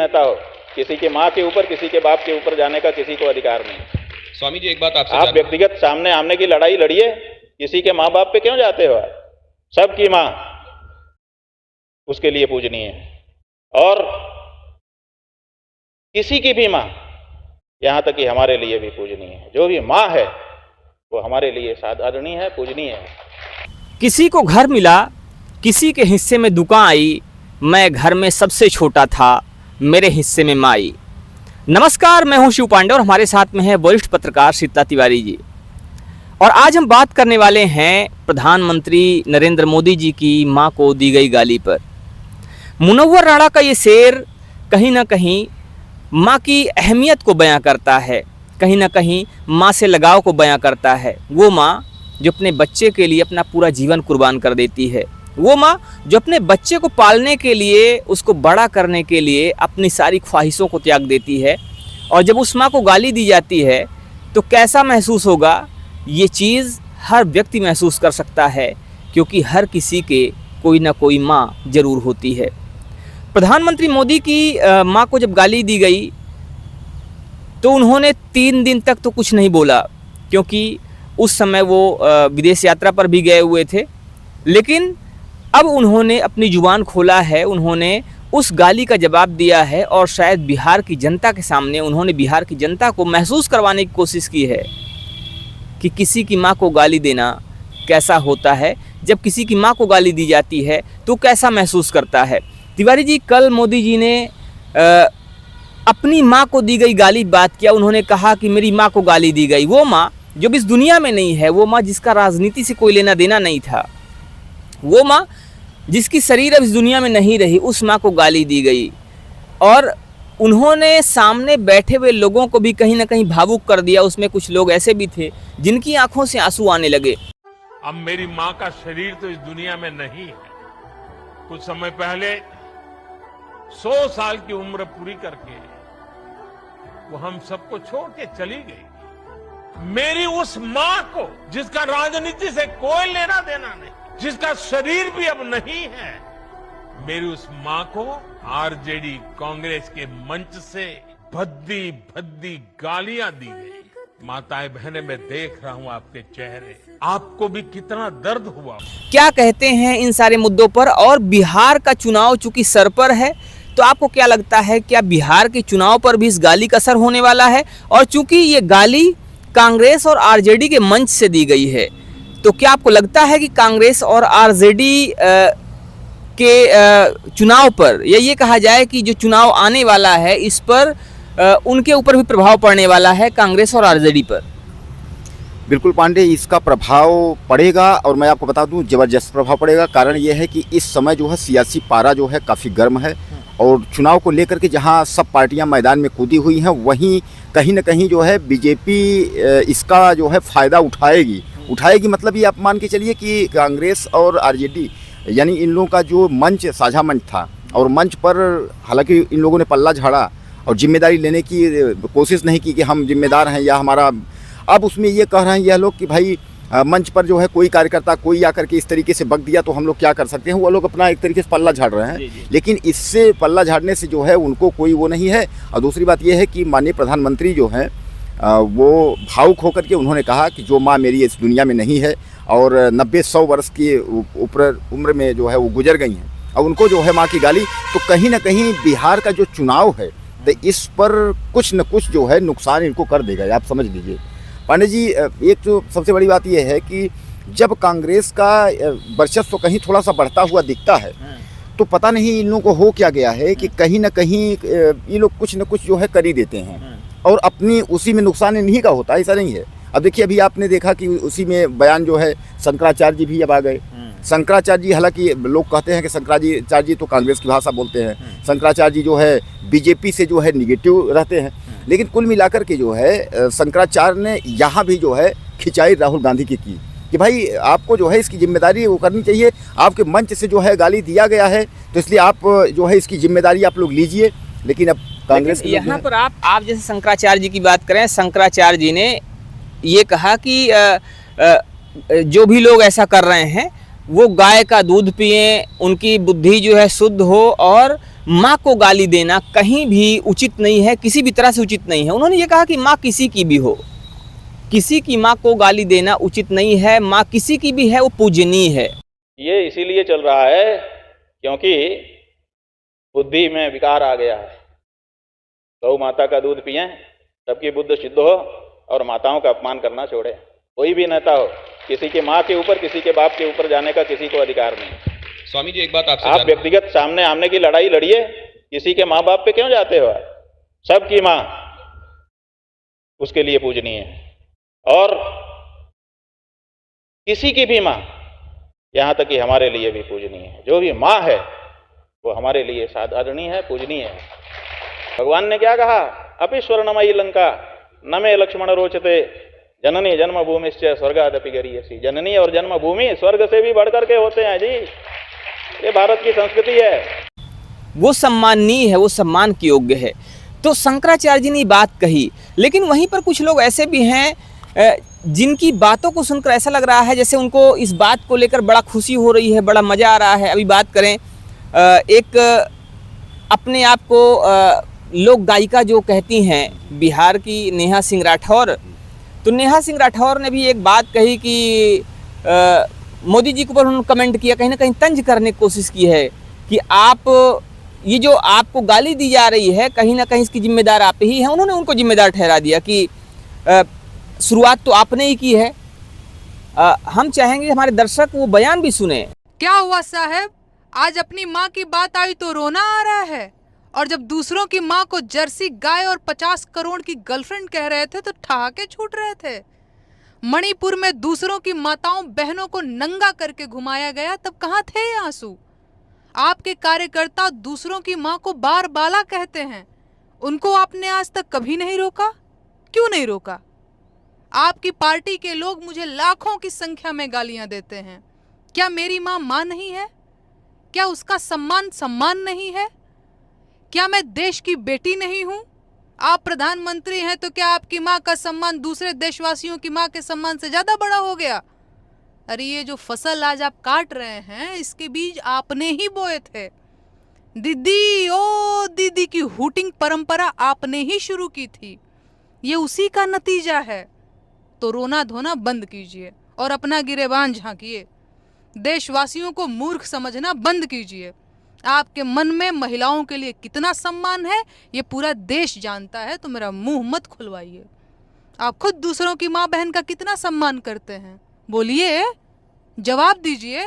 नेता हो, किसी की माँ के ऊपर, किसी के बाप के ऊपर जाने का किसी को अधिकार नहीं। स्वामी जी, एक बात आपसे आप व्यक्तिगत सामने आमने की लड़ाई लड़िए, किसी के माँ बाप पे क्यों जाते हो? सबकी माँ उसके लिए पूजनीय है, और किसी की भी माँ, यहां तक कि हमारे लिए भी पूजनीय है। जो भी माँ है वो हमारे लिए आदरणीय है, पूजनीय है। किसी को घर मिला, किसी के हिस्से में दुकान आई, मैं घर में सबसे छोटा था, मेरे हिस्से में माँ आई। नमस्कार, मैं हूं शिव पांडे और हमारे साथ में है वरिष्ठ पत्रकार सीता तिवारी जी। और आज हम बात करने वाले हैं प्रधानमंत्री नरेंद्र मोदी जी की मां को दी गई गाली पर। मुनव्वर राणा का ये शेर कहीं ना कहीं मां की अहमियत को बयां करता है, कहीं ना कहीं मां से लगाव को बयां करता है। वो मां जो अपने बच्चे के लिए अपना पूरा जीवन कुर्बान कर देती है, वो माँ जो अपने बच्चे को पालने के लिए, उसको बड़ा करने के लिए अपनी सारी ख्वाहिशों को त्याग देती है। और जब उस माँ को गाली दी जाती है तो कैसा महसूस होगा, ये चीज़ हर व्यक्ति महसूस कर सकता है, क्योंकि हर किसी के कोई ना कोई माँ ज़रूर होती है। प्रधानमंत्री मोदी की माँ को जब गाली दी गई तो उन्होंने 3 दिन तक तो कुछ नहीं बोला, क्योंकि उस समय वो विदेश यात्रा पर भी गए हुए थे। लेकिन अब उन्होंने अपनी जुबान खोला है, उन्होंने उस गाली का जवाब दिया है और शायद बिहार की जनता के सामने उन्होंने बिहार की जनता को महसूस करवाने की कोशिश की है कि किसी की माँ को गाली देना कैसा होता है, जब किसी की माँ को गाली दी जाती है तो कैसा महसूस करता है। तिवारी जी, कल मोदी जी ने अपनी माँ को दी गई गाली बात किया। उन्होंने कहा कि मेरी माँ को गाली दी गई, वो माँ जो इस दुनिया में नहीं है, वो माँ जिसका राजनीति से कोई लेना देना नहीं था, वो माँ जिसकी शरीर अब इस दुनिया में नहीं रही, उस माँ को गाली दी गई। और उन्होंने सामने बैठे हुए लोगों को भी कहीं ना कहीं भावुक कर दिया। उसमें कुछ लोग ऐसे भी थे जिनकी आंखों से आंसू आने लगे। अब मेरी माँ का शरीर तो इस दुनिया में नहीं है। कुछ समय पहले 100 साल की उम्र पूरी करके वो हम सबको छोड़ के चली गई। मेरी उस माँ को, जिसका राजनीति से कोई लेना देना नहीं, जिसका शरीर भी अब नहीं है, मेरी उस माँ को आरजेडी कांग्रेस के मंच से भद्दी भद्दी गालियां दी गई। माताएं बहनें, मैं देख रहा हूं आपके चेहरे, आपको भी कितना दर्द हुआ। क्या कहते हैं इन सारे मुद्दों पर? और बिहार का चुनाव चूंकि सर पर है, तो आपको क्या लगता है, क्या बिहार के चुनाव पर भी इस गाली का असर होने वाला है? और चूंकि ये गाली कांग्रेस और आरजेडी के मंच से दी गई है, तो क्या आपको लगता है कि कांग्रेस और आरजेडी के चुनाव पर, या ये कहा जाए कि जो चुनाव आने वाला है इस पर उनके ऊपर भी प्रभाव पड़ने वाला है, कांग्रेस और आरजेडी पर? बिल्कुल पांडे, इसका प्रभाव पड़ेगा, और मैं आपको बता दूं ज़बरदस्त प्रभाव पड़ेगा। कारण ये है कि इस समय जो है सियासी पारा जो है काफ़ी गर्म है, और चुनाव को लेकर के जहां सब पार्टियां मैदान में कूदी हुई हैं, वहीं कहीं ना कहीं जो है बीजेपी इसका जो है फ़ायदा उठाएगी। मतलब ये आप मान के चलिए कि कांग्रेस और आरजेडी यानी इन लोगों का जो मंच, साझा मंच था, और मंच पर हालांकि इन लोगों ने पल्ला झाड़ा और जिम्मेदारी लेने की कोशिश नहीं की कि हम जिम्मेदार हैं या हमारा। अब उसमें ये कह रहे हैं यह लोग कि भाई मंच पर जो है कोई कार्यकर्ता कोई आकर के इस तरीके से बक दिया तो हम लोग क्या कर सकते हैं। वो लोग अपना एक तरीके से पल्ला झाड़ रहे हैं, लेकिन इससे पल्ला झाड़ने से जो है उनको कोई वो नहीं है। और दूसरी बात यह है कि माननीय प्रधानमंत्री जो हैं वो भावुक होकर के उन्होंने कहा कि जो माँ मेरी इस दुनिया में नहीं है, और 90-100 वर्ष की उम्र में जो है वो गुजर गई हैं, और उनको जो है माँ की गाली, तो कहीं ना कहीं बिहार का जो चुनाव है तो इस पर कुछ न कुछ जो है नुकसान इनको कर देगा, आप समझ लीजिए। पांडे जी, एक जो सबसे बड़ी बात यह है कि जब कांग्रेस का वर्चस्व कहीं थोड़ा सा बढ़ता हुआ दिखता है, तो पता नहीं इन लोगों को हो क्या गया है कि कहीं ना कहीं ये लोग कुछ न कुछ जो है कर ही देते हैं, और अपनी उसी में नुकसान इन्हीं का होता है, ऐसा नहीं है। अब देखिए, अभी आपने देखा कि उसी में बयान जो है शंकराचार्य जी भी अब आ गए। शंकराचार्य जी, हालांकि लोग कहते हैं कि शंकराचार्य जी तो कांग्रेस की भाषा बोलते हैं, शंकराचार्य जी जो है बीजेपी से जो है निगेटिव रहते हैं, लेकिन कुल मिलाकर के जो है शंकराचार्य ने यहाँ भी जो है खिंचाई राहुल गांधी की कि भाई आपको जो है इसकी जिम्मेदारी वो करनी चाहिए। आपके मंच से जो है गाली दिया गया है, तो इसलिए आप जो है इसकी जिम्मेदारी आप लोग लीजिए। लेकिन अब कांग्रेस यहाँ पर आप जैसे शंकराचार्य जी की बात करें, शंकराचार्य जी ने ये कहा कि जो भी लोग ऐसा कर रहे हैं वो गाय का दूध पिएं, उनकी बुद्धि जो है शुद्ध हो, और माँ को गाली देना कहीं भी उचित नहीं है, किसी भी तरह से उचित नहीं है। उन्होंने ये कहा कि माँ किसी की भी हो, किसी की माँ को गाली देना उचित नहीं है, माँ किसी की भी है वो पूजनीय है। ये इसीलिए चल रहा है क्योंकि बुद्धि में विकार आ गया है। गौ माता का दूध पिएं, सबकी बुद्धि शुद्ध हो और माताओं का अपमान करना छोड़े। कोई भी नेता हो, किसी की माँ के ऊपर, किसी के बाप के ऊपर जाने का किसी को अधिकार नहीं। स्वामी जी एक बात आपसे आप व्यक्तिगत सामने आमने की लड़ाई लड़िए, किसी के माँ बाप पे क्यों जाते हो? सबकी माँ उसके लिए पूजनीय है और किसी की भी माँ, यहां तक कि हमारे लिए भी पूजनीय है। जो भी माँ है वो हमारे लिए साधारणीय है, पूजनीय है। भगवान ने क्या कहा? अपि स्वर्णमयी लंका न मे लक्ष्मण रोचते जननी जन्मभूमिश्च स्वर्गादपि गरीयसी। जननी और जन्मभूमि स्वर्ग से भी बढ़कर के होते हैं जी, ये भारत की संस्कृति है। वो सम्माननीय है, वो सम्मान के योग्य है। तो शंकराचार्य जी ने बात कही, लेकिन वहीं पर कुछ लोग ऐसे भी हैं जिनकी बातों को सुनकर ऐसा लग रहा है जैसे उनको इस बात को लेकर बड़ा खुशी हो रही है, बड़ा मज़ा आ रहा है। अभी बात करें एक अपने आप को लोक गायिका जो कहती हैं, बिहार की नेहा सिंह राठौर। तो नेहा सिंह राठौर ने भी एक बात कही कि मोदी जी के ऊपर उन्होंने कमेंट किया, कहीं ना कहीं तंज करने की कोशिश की है कि आप ये जो आपको गाली दी जा रही है कहीं ना कहीं इसकी जिम्मेदार आप ही हैं। उन्होंने उनको जिम्मेदार ठहरा दिया कि शुरुआत तो आपने ही की है। हम चाहेंगे हमारे दर्शक वो बयान भी सुने। क्या हुआ साहब, आज अपनी माँ की बात आई तो रोना आ रहा है, और जब दूसरों की माँ को जर्सी गाय और 50 करोड़ की गर्लफ्रेंड कह रहे थे तो ठहाके छूट रहे थे। मणिपुर में दूसरों की माताओं बहनों को नंगा करके घुमाया गया, तब कहाँ थे ये आंसू? आपके कार्यकर्ता दूसरों की माँ को बार बाला कहते हैं, उनको आपने आज तक कभी नहीं रोका। क्यों नहीं रोका? आपकी पार्टी के लोग मुझे लाखों की संख्या में गालियां देते हैं। क्या मेरी माँ माँ नहीं है? क्या उसका सम्मान नहीं है? क्या मैं देश की बेटी नहीं हूं? आप प्रधानमंत्री हैं तो क्या आपकी माँ का सम्मान दूसरे देशवासियों की माँ के सम्मान से ज्यादा बड़ा हो गया? अरे ये जो फसल आज आप काट रहे हैं, इसके बीज आपने ही बोए थे। दीदी ओ दीदी की हूटिंग परंपरा आपने ही शुरू की थी, ये उसी का नतीजा है। तो रोना धोना बंद कीजिए और अपना गिरेबान झांकिए। देशवासियों को मूर्ख समझना बंद कीजिए। आपके मन में महिलाओं के लिए कितना सम्मान है ये पूरा देश जानता है, तो मेरा मुंह मत खुलवाइए। आप खुद दूसरों की माँ बहन का कितना सम्मान करते हैं? बोलिए, जवाब दीजिए।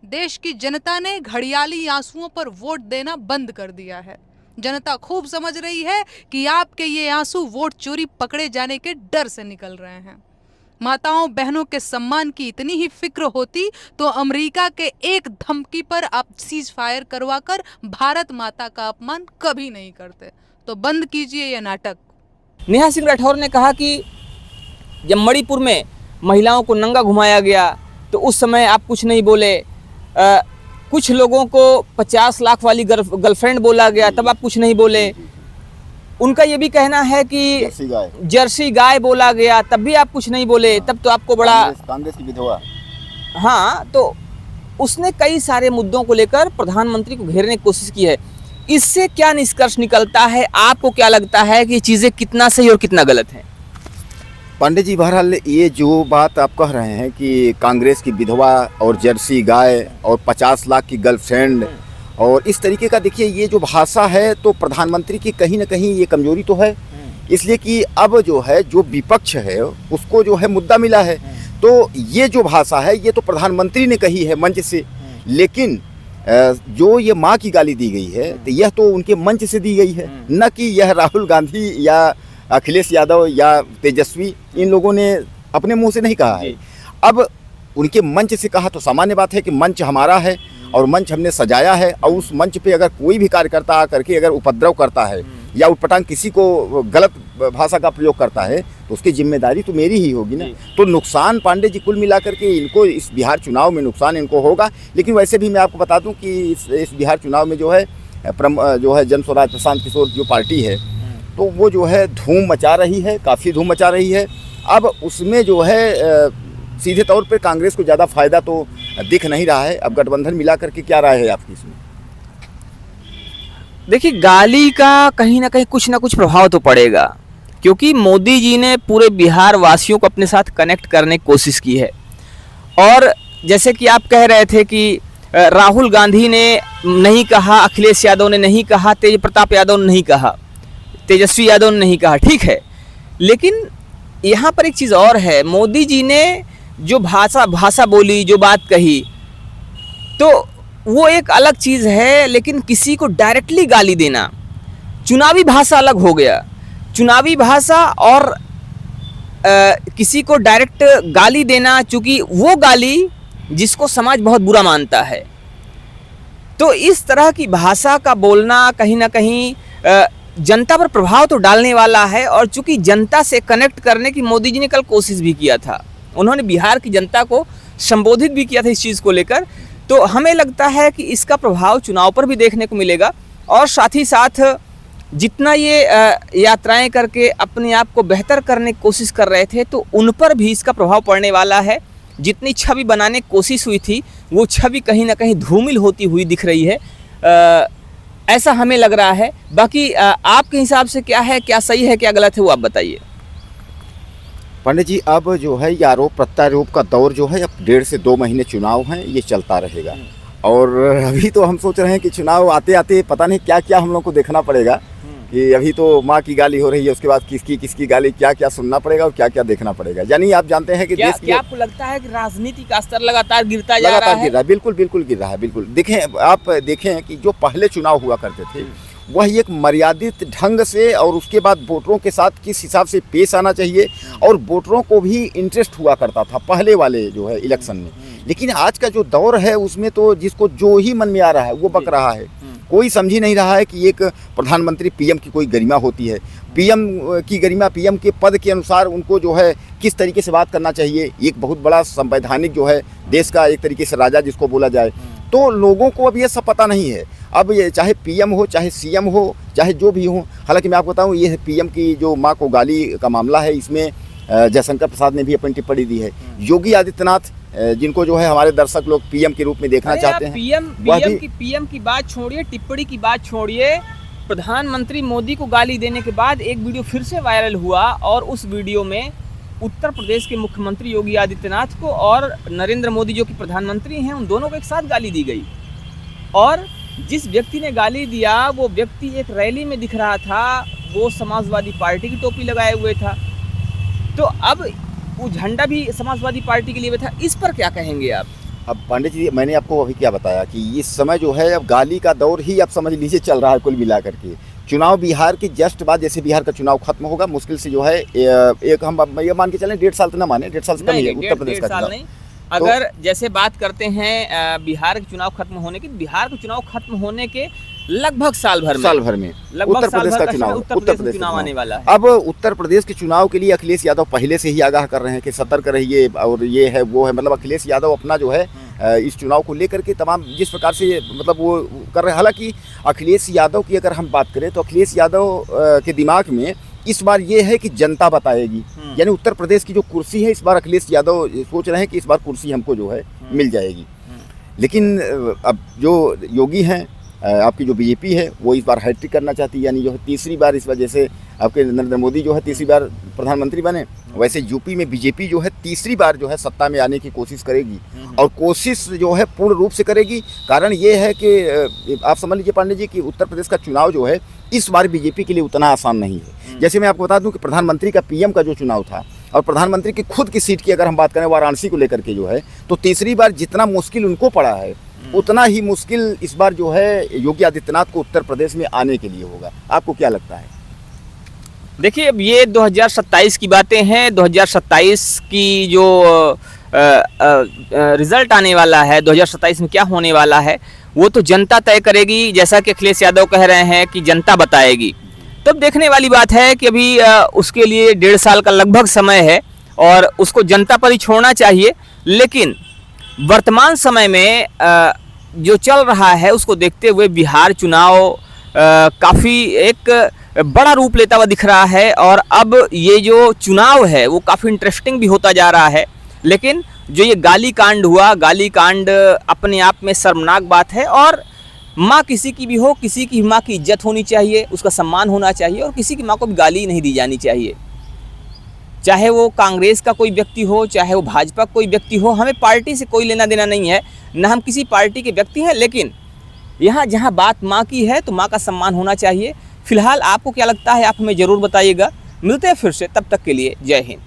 देश की जनता ने घड़ियाली आंसुओं पर वोट देना बंद कर दिया है। जनता खूब समझ रही है कि आपके ये आंसू वोट चोरी पकड़े जाने के डर से निकल रहे हैं। माताओं बहनों के सम्मान की इतनी ही फिक्र होती तो अमेरिका के एक धमकी पर आप सीज फायर करवाकर भारत माता का अपमान कभी नहीं करते। तो बंद कीजिए ये नाटक। नेहा सिंह राठौर ने कहा कि जब मणिपुर में महिलाओं को नंगा घुमाया गया तो उस समय आप कुछ नहीं बोले। कुछ लोगों को 50 लाख वाली गर्लफ्रेंड बोला गया, तब आप कुछ नहीं बोले। उनका ये भी कहना है कि जर्सी गाय बोला गया, तब भी आप कुछ नहीं बोले, तब तो आपको बड़ा कांग्रेस की विधवा। हाँ, तो उसने कई सारे मुद्दों को लेकर प्रधानमंत्री को घेरने की कोशिश की है। इससे क्या निष्कर्ष निकलता है? आपको क्या लगता है कि चीज़ें कितना सही और कितना गलत है? पांडे जी, बहरहाल ये जो बात आप कह रहे हैं कि कांग्रेस की विधवा और जर्सी गाय और 50 लाख की गर्लफ्रेंड और इस तरीके का, देखिए ये जो भाषा है तो प्रधानमंत्री की कहीं ना कहीं ये कमजोरी तो है। इसलिए कि अब जो है जो विपक्ष है उसको जो है मुद्दा मिला है, तो ये जो भाषा है ये तो प्रधानमंत्री ने कही है मंच से, लेकिन जो ये माँ की गाली दी गई है तो यह तो उनके मंच से दी गई है, न कि यह राहुल गांधी या अखिलेश यादव या तेजस्वी इन लोगों ने अपने मुंह से नहीं कहा है। अब उनके मंच से कहा तो सामान्य बात है कि मंच हमारा है और मंच हमने सजाया है, और उस मंच पे अगर कोई भी कार्यकर्ता आकर के अगर उपद्रव करता है या उटपटांग किसी को गलत भाषा का प्रयोग करता है तो उसकी जिम्मेदारी तो मेरी ही होगी ना। तो नुकसान पांडे जी कुल मिलाकर के इनको इस बिहार चुनाव में नुकसान इनको होगा। लेकिन वैसे भी मैं आपको बता दूं कि इस बिहार चुनाव में जो है जन स्वराज प्रशांत किशोर जो पार्टी है तो वो जो है धूम मचा रही है, काफ़ी धूम मचा रही है। अब उसमें जो है सीधे तौर पे कांग्रेस को ज़्यादा फायदा तो दिख नहीं रहा है। अब गठबंधन मिला करके क्या राय है आपकी इसमें? देखिए, गाली का कहीं ना कुछ प्रभाव तो पड़ेगा, क्योंकि मोदी जी ने पूरे बिहार वासियों को अपने साथ कनेक्ट करने की कोशिश की है। और जैसे कि आप कह रहे थे कि राहुल गांधी ने नहीं कहा, अखिलेश यादव ने नहीं कहा, तेज प्रताप यादव ने नहीं कहा, तेजस्वी यादव ने नहीं कहा, ठीक है। लेकिन यहाँ पर एक चीज़ और है, मोदी जी ने जो भाषा बोली, जो बात कही, तो वो एक अलग चीज़ है। लेकिन किसी को डायरेक्टली गाली देना, चुनावी भाषा अलग हो गया। चुनावी भाषा और किसी को डायरेक्ट गाली देना, चूँकि वो गाली जिसको समाज बहुत बुरा मानता है, तो इस तरह की भाषा का बोलना कहीं ना कहीं जनता पर प्रभाव तो डालने वाला है। और चूंकि जनता से कनेक्ट करने की मोदी जी ने कल कोशिश भी किया था, उन्होंने बिहार की जनता को संबोधित भी किया था इस चीज़ को लेकर, तो हमें लगता है कि इसका प्रभाव चुनाव पर भी देखने को मिलेगा। और साथ ही साथ जितना ये यात्राएं करके अपने आप को बेहतर करने की कोशिश कर रहे थे, तो उन पर भी इसका प्रभाव पड़ने वाला है। जितनी छवि बनाने की कोशिश हुई थी, वो छवि कहीं ना कहीं धूमिल होती हुई दिख रही है, ऐसा हमें लग रहा है। बाकी आपके हिसाब से क्या है, क्या सही है, क्या गलत है, वो आप बताइए। पंडित जी, अब जो है ये आरोप प्रत्यारोप का दौर जो है, अब 1.5 से 2 महीने चुनाव हैं, ये चलता रहेगा। और अभी तो हम सोच रहे हैं कि चुनाव आते आते पता नहीं क्या क्या हम लोग को देखना पड़ेगा। कि अभी तो माँ की गाली हो रही है, उसके बाद किसकी गाली, क्या क्या सुनना पड़ेगा और क्या क्या देखना पड़ेगा। यानी आप जानते हैं कि क्या, देश क्या आपको लगता है कि राजनीति का स्तर लगातार गिरता जा रहा है? गिर रहा है, बिल्कुल गिर रहा है, बिल्कुल। आप देखें कि जो पहले चुनाव हुआ करते थे, वह एक मर्यादित ढंग से, और उसके बाद वोटरों के साथ किस हिसाब से पेश आना चाहिए, और वोटरों को भी इंटरेस्ट हुआ करता था पहले वाले जो है इलेक्शन में। लेकिन आज का जो दौर है, उसमें तो जिसको जो ही मन में आ रहा है वो बक रहा है। कोई समझ ही नहीं रहा है कि एक प्रधानमंत्री पीएम की कोई गरिमा होती है, पीएम की गरिमा, पीएम के पद के अनुसार उनको जो है किस तरीके से बात करना चाहिए। एक बहुत बड़ा संवैधानिक जो है देश का एक तरीके से राजा जिसको बोला जाए, तो लोगों को अब ये सब पता नहीं है। अब ये चाहे पीएम हो, चाहे सीएम हो, चाहे जो भी हो। हालांकि मैं आपको बताऊं, ये पीएम की जो मां को गाली का मामला है, इसमें जयशंकर प्रसाद ने भी अपनी टिप्पणी दी है। योगी आदित्यनाथ, जिनको जो है हमारे दर्शक लोग पीएम के रूप में देखना चाहते हैं, पीएम की बात छोड़िए, टिप्पणी की बात छोड़िए, प्रधानमंत्री मोदी को गाली देने के बाद एक वीडियो फिर से वायरल हुआ, और उस वीडियो में उत्तर प्रदेश के मुख्यमंत्री योगी आदित्यनाथ को और नरेंद्र मोदी जो कि प्रधानमंत्री हैं, उन दोनों को एक साथ गाली दी गई। और जिस व्यक्ति ने गाली दिया, वो व्यक्ति एक रैली में दिख रहा था, वो समाजवादी पार्टी की टोपी लगाए हुए था। तो अब वो झंडा भी समाजवादी पार्टी के लिए था। इस पर क्या कहेंगे आप? अब पांडे जी, मैंने आपको अभी क्या बताया कि इस समय जो है अब गाली का दौर ही आप समझ लीजिए चल रहा है कुल मिलाकर के। चुनाव बिहार के जस्ट बाद, जैसे बिहार का चुनाव खत्म होगा, मुश्किल से जो है एक हम ये मान के चलें 1.5 साल तो ना माने, 1.5 साल से कम ही है उत्तर प्रदेश का चुनाव। अगर जैसे बात करते हैं बिहार के चुनाव खत्म होने की, बिहार के चुनाव खत्म होने के लगभग साल भर में उत्तर प्रदेश का चुनाव आने वाला है। अब उत्तर प्रदेश के चुनाव के लिए अखिलेश यादव पहले से ही आगाह कर रहे हैं कि सतर्क रहिए, और ये है वो है। मतलब अखिलेश यादव अपना जो है इस चुनाव को लेकर के तमाम जिस प्रकार से मतलब वो कर रहे हैं। हालांकि अखिलेश यादव की अगर हम बात करें, तो अखिलेश यादव के दिमाग में इस बार ये है कि जनता बताएगी। यानी उत्तर प्रदेश की जो कुर्सी है, इस बार अखिलेश यादव सोच रहे हैं कि इस बार कुर्सी हमको जो है मिल जाएगी। लेकिन अब जो योगी हैं, आपकी जो बीजेपी है, वो इस बार हैट्रिक करना चाहती है। यानी जो है तीसरी बार, इस बार जैसे आपके नरेंद्र मोदी जो है तीसरी बार प्रधानमंत्री बने, वैसे यूपी में बीजेपी जो है तीसरी बार जो है सत्ता में आने की कोशिश करेगी। और कोशिश जो है पूर्ण रूप से करेगी। कारण ये है कि आप समझ लीजिए पांडे जी कि उत्तर प्रदेश का चुनाव जो है इस बार बीजेपी के लिए उतना आसान नहीं है। जैसे मैं आपको बता दूं कि प्रधानमंत्री का पीएम का जो चुनाव था, और प्रधानमंत्री की खुद की सीट की अगर हम बात करें वाराणसी को लेकर के जो है, तो तीसरी बार जितना मुश्किल उनको पड़ा है, उतना ही मुश्किल इस बार जो है योगी आदित्यनाथ को उत्तर प्रदेश में आने के लिए होगा। आपको क्या लगता है? देखिए, अब ये 2027 की बातें हैं। 2027 की जो रिजल्ट आने वाला है, 2027 में क्या होने वाला है, वो तो जनता तय करेगी। जैसा कि अखिलेश यादव कह रहे हैं कि जनता बताएगी। तब देखने वाली बात है कि अभी उसके लिए 1.5 साल का लगभग समय है, और उसको जनता पर ही छोड़ना चाहिए। लेकिन वर्तमान समय में जो चल रहा है, उसको देखते हुए बिहार चुनाव काफ़ी एक बड़ा रूप लेता हुआ दिख रहा है। और अब ये जो चुनाव है वो काफ़ी इंटरेस्टिंग भी होता जा रहा है। लेकिन जो ये गाली कांड हुआ, गाली कांड अपने आप में शर्मनाक बात है। और माँ किसी की भी हो, किसी की माँ की इज्जत होनी चाहिए, उसका सम्मान होना चाहिए और किसी की माँ को भी गाली नहीं दी जानी चाहिए। चाहे वो कांग्रेस का कोई व्यक्ति हो, चाहे वो भाजपा का कोई व्यक्ति हो, हमें पार्टी से कोई लेना देना नहीं है, ना हम किसी पार्टी के व्यक्ति हैं। लेकिन यहाँ जहाँ बात माँ की है तो माँ का सम्मान होना चाहिए। फिलहाल आपको क्या लगता है, आप हमें ज़रूर बताइएगा। मिलते हैं फिर से, तब तक के लिए जय हिंद।